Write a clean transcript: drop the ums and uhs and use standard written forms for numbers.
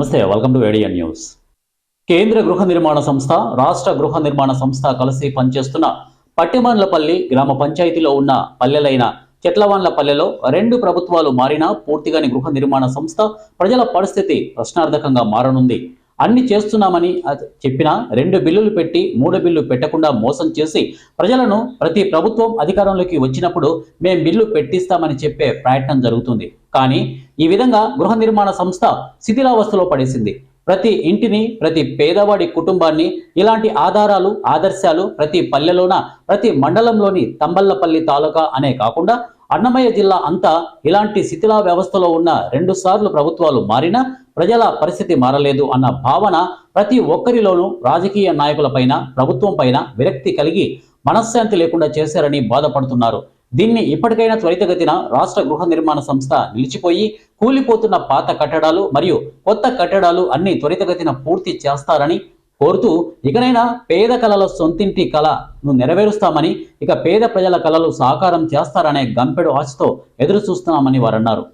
నమస్తే, welcome to ఏడియన్ news. కేంద్ర గృహ నిర్మాణ సంస్థ, రాష్ట్ర గృహ నిర్మాణ సంస్థ కలిసి పనిచేస్తున్న పట్టిమండ్లపల్లి గ్రామ పంచాయతీలో ఉన్న పల్లెలైన చెట్లవాన్లపల్లెలో రెండు ప్రభుత్వాలు మారినా పూర్తిగాని గృహ నిర్మాణ సంస్థ ప్రజల పరిస్థితి ప్రశ్నార్థకంగా మారనుంది. అన్ని చేస్తున్నామని చెప్పినా 2 బిల్లులు పెట్టి 3 బిల్లు పెట్టకుండా మోసం చేసి ప్రజలను ప్రతి ప్రభుత్వం అధికారంలోకి వచ్చినప్పుడు మేం బిల్లు పెట్టిస్తామని చెప్పే ప్రయత్నం జరుగుతుంది. కానీ ఈ విధంగా గృహ నిర్మాణ సంస్థ శిథిలావస్థలో పడేసింది. ప్రతి ఇంటిని, ప్రతి పేదవాడి కుటుంబాన్ని ఇలాంటి ఆదర్శాలు ప్రతి పల్లెలోన, ప్రతి మండలంలోని తంబళ్లపల్లి తాలూకా అనే కాకుండా అన్నమయ్య జిల్లా అంతా ఇలాంటి శిథిలా వ్యవస్థలో ఉన్న 2 సార్లు ప్రభుత్వాలు మారినా ప్రజల పరిస్థితి మారలేదు అన్న భావన ప్రతి ఒక్కరిలోనూ రాజకీయ నాయకులపైన, ప్రభుత్వం పైన విరక్తి కలిగి మనశ్శాంతి లేకుండా చేశారని బాధపడుతున్నారు. దీన్ని ఇప్పటికైనా త్వరితగతిన రాష్ట్ర గృహ నిర్మాణ సంస్థ నిలిచిపోయి కూలిపోతున్న పాత కట్టడాలు మరియు కొత్త కట్టడాలు అన్ని త్వరితగతిన పూర్తి చేస్తారని కోరుతూ, ఇకనైనా పేద కళల సొంతింటి కళను నెరవేరుస్తామని, ఇక పేద ప్రజల కళలు సాకారం చేస్తారనే గంపెడు ఆశతో ఎదురు చూస్తున్నామని వారన్నారు.